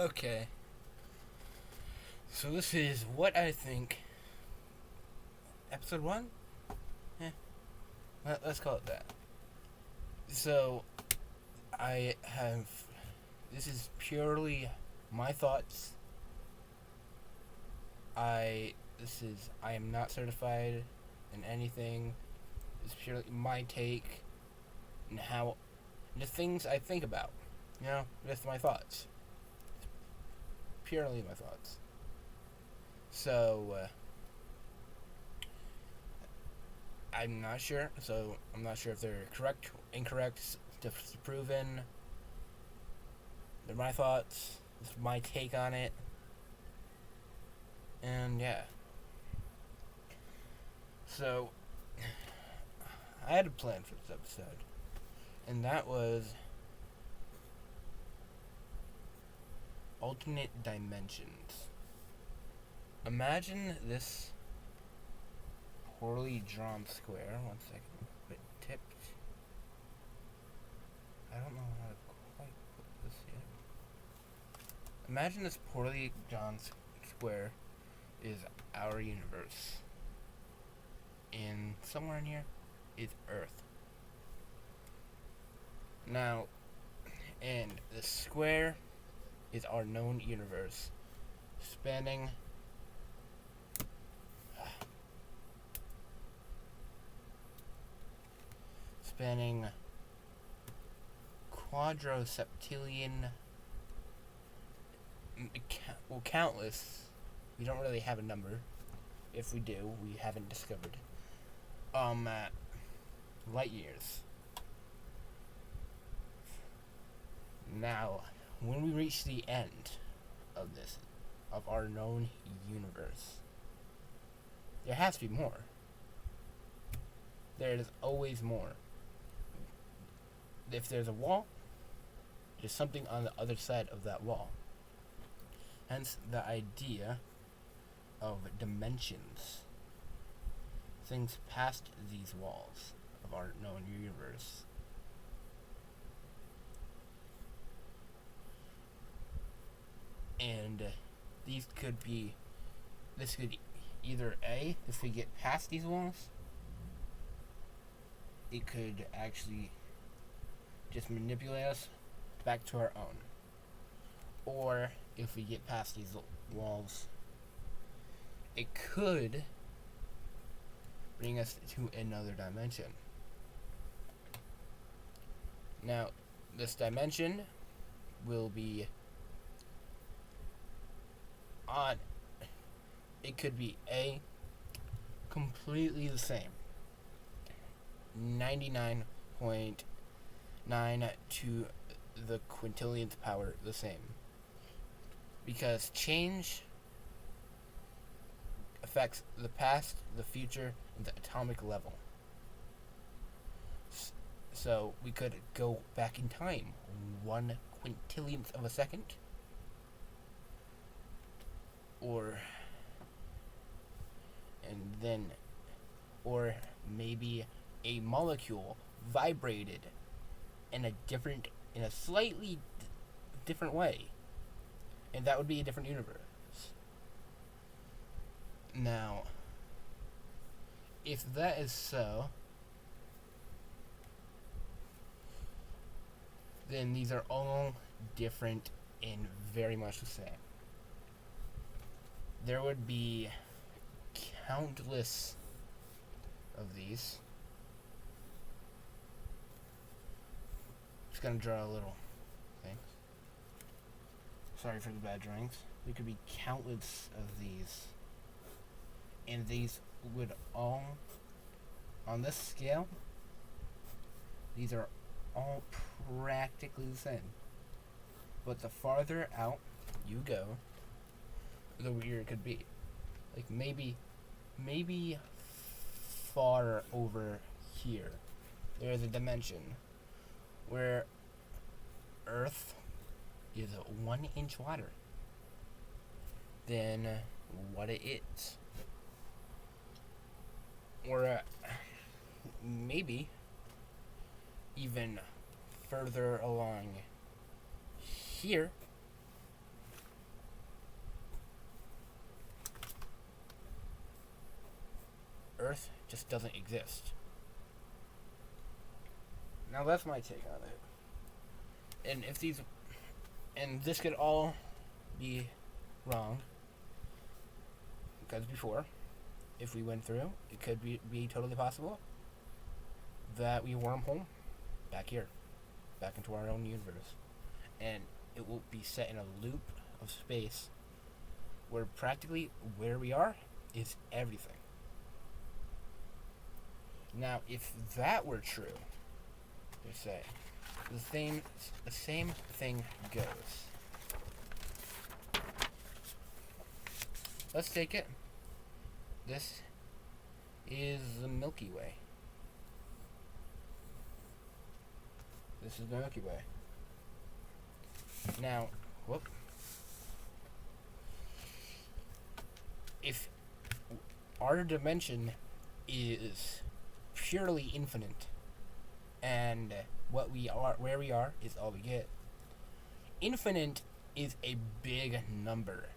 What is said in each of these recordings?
Okay, so this is what I think. Episode 1? Eh, let's call it that. So, I have. This is purely my thoughts. I am not certified in anything. It's purely my take and how. The things I think about. Just my thoughts. Purely my thoughts. So, I'm not sure. So I'm not sure if they're correct, incorrect, disproven. They're my thoughts. It's my take on it. And yeah. So I had a plan for this episode, and that was alternate dimensions. Imagine this poorly drawn square. One second. But tipped. I don't know how to quite put this yet. Imagine this poorly drawn square is our universe. And somewhere in here is Earth. Now, and the square is our known universe, spanning quadroseptilion, countless. We don't really have a number. If we do, we haven't discovered. Light years. Now, when we reach the end of our known universe, there has to be more. There is always more. If there's a wall, there's something on the other side of that wall. Hence the idea of dimensions. Things past these walls of our known universe. And this could either A, if we get past these walls, it could actually just manipulate us back to our own. Or if we get past these walls, it could bring us to another dimension. Now, this dimension will be on. It could be A, completely the same. 99.9 to the quintillionth power the same. Because change affects the past, the future, and the atomic level. So we could go back in time 1 quintillionth of a second, or maybe a molecule vibrated in a slightly different way, and that would be a different universe. Now, if that is so, then these are all different and very much the same. There would be countless of these. Just gonna draw a little thing. Sorry for the bad drawings. There could be countless of these. And these would all, on this scale, these are all practically the same. But the farther out you go, the weirder it could be. Like maybe far over here, there's a dimension where Earth is 1 inch wider than what it is. Or maybe even further along here, Earth just doesn't exist. Now that's my take on it. And this could all be wrong, because before, if we went through, it could be totally possible that we wormhole back here, back into our own universe, and it will be set in a loop of space where practically where we are is everything. Now, if that were true, they say the same thing goes. Let's take it. This is the Milky Way. This is the Milky Way. Now, whoop. If our dimension is purely infinite, and where we are, is all we get. Infinite is a big number.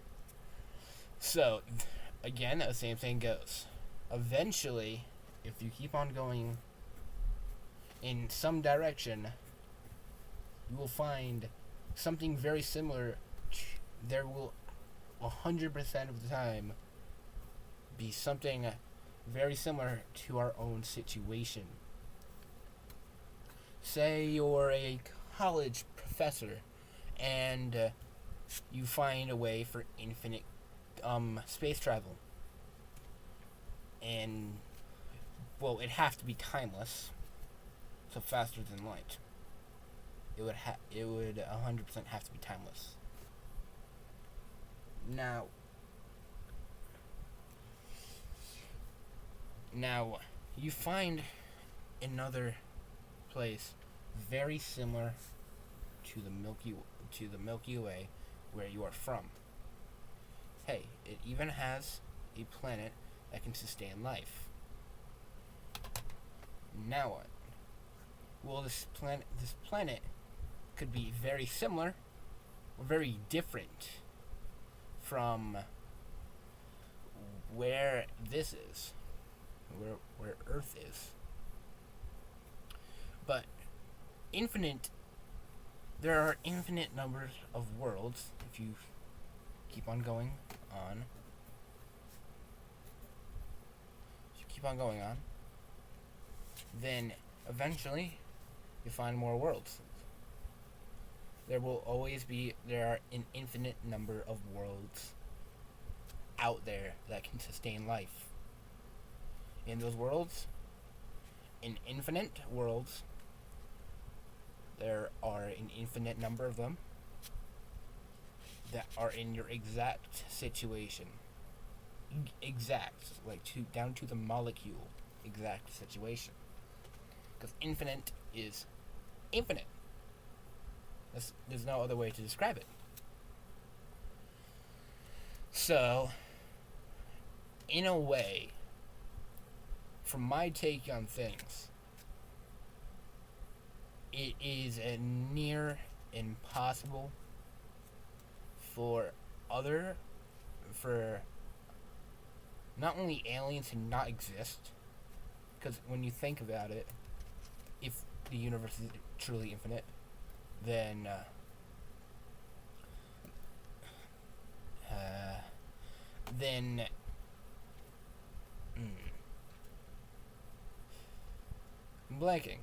So, again, the same thing goes. Eventually, if you keep on going in some direction, you will find something very similar. There will 100% of the time be something very similar to our own situation. Say you're a college professor and you find a way for infinite space travel. And, well, it has to be timeless, so faster than light. It would 100% have to be timeless. Now, you find another place very similar to the Milky Way where you are from. Hey, it even has a planet that can sustain life. Now what? Well, this planet could be very similar or very different from where this is, where Earth is. But there are infinite numbers of worlds if you keep on going on. Then eventually you find more worlds. There are an infinite number of worlds out there that can sustain life. In those worlds, in infinite worlds, there are an infinite number of them that are in your exact situation. Exact, down to the molecule, exact situation. Because infinite is infinite. There's no other way to describe it. So, in a way, from my take on things, it is a near impossible for not only aliens to not exist, because when you think about it, if the universe is truly infinite, then I'm blanking.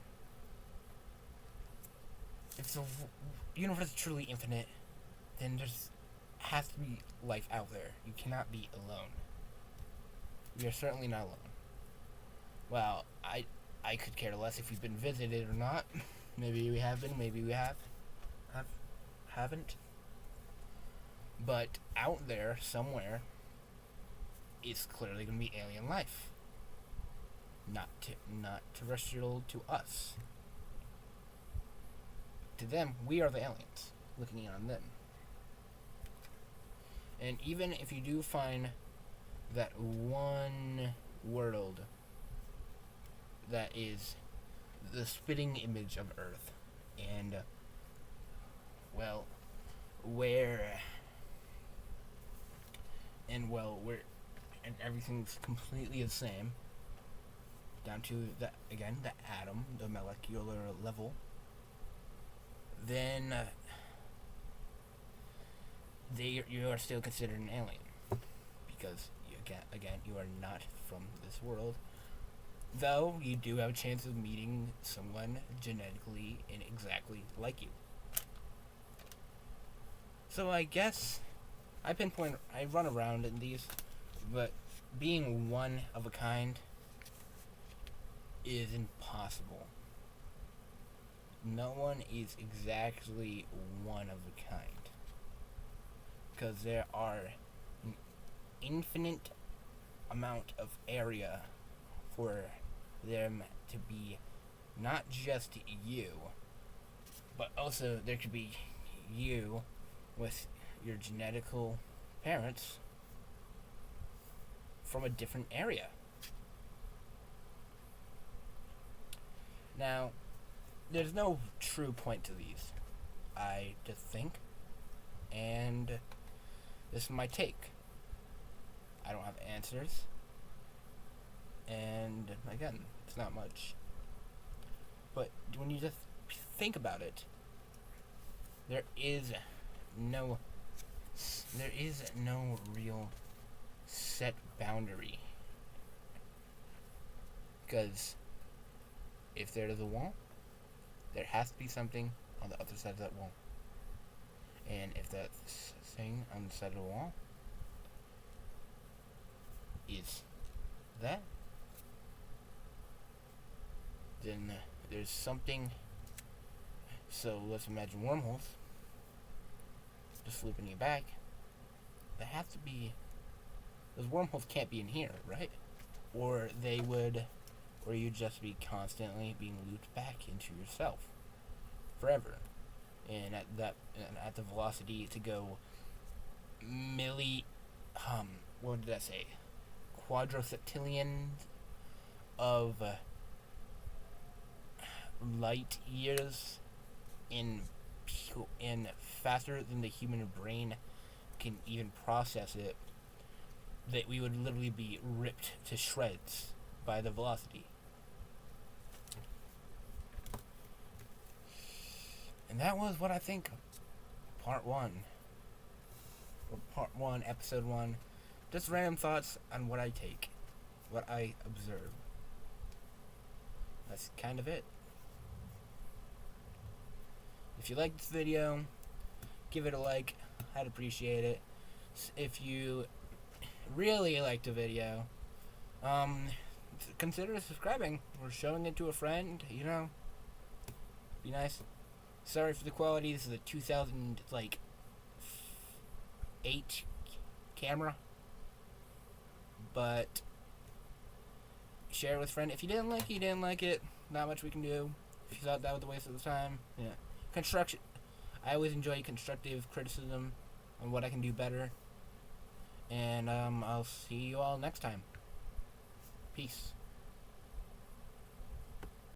If the universe is truly infinite, then there's has to be life out there. You cannot be alone. We are certainly not alone. Well, I could care less if we've been visited or not. Maybe we have been, maybe we haven't. But out there somewhere is clearly going to be alien life. Not terrestrial to us. To them, we are the aliens, looking in on them. And even if you do find that one world that is the spitting image of Earth, and where everything's completely the same, down to the atom, the molecular level, then you are still considered an alien because you are not from this world. Though you do have a chance of meeting someone genetically and exactly like you. So I guess I run around in these, but being one of a kind is impossible. No one is exactly one of a kind. Because there are an infinite amount of area for them to be not just you, but also there could be you with your genetical parents from a different area. Now, there's no true point to these, I just think, and this is my take. I don't have answers, and again, it's not much. But when you just think about it, there is no real set boundary. Because if there is a wall, there has to be something on the other side of that wall. And if that thing on the side of the wall is that, then there's something. So let's imagine wormholes. Just looping you back. There has to be. Those wormholes can't be in here, right? Or you'd just be constantly being looped back into yourself forever. And at the velocity to go what did I say? Quadrocillions of light years in faster than the human brain can even process it, that we would literally be ripped to shreds by the velocity. And that was what I think part 1, episode 1. Just random thoughts on what I observe. That's kind of it. If you like this video, give it a like. I'd appreciate it. If you really liked the video, consider subscribing or showing it to a friend. Be nice. Sorry for the quality. This is a 2008 camera, but share it with a friend. If you didn't like it, you didn't like it. Not much we can do. If you thought that was a waste of the time, construction. I always enjoy constructive criticism on what I can do better. And I'll see you all next time. Peace.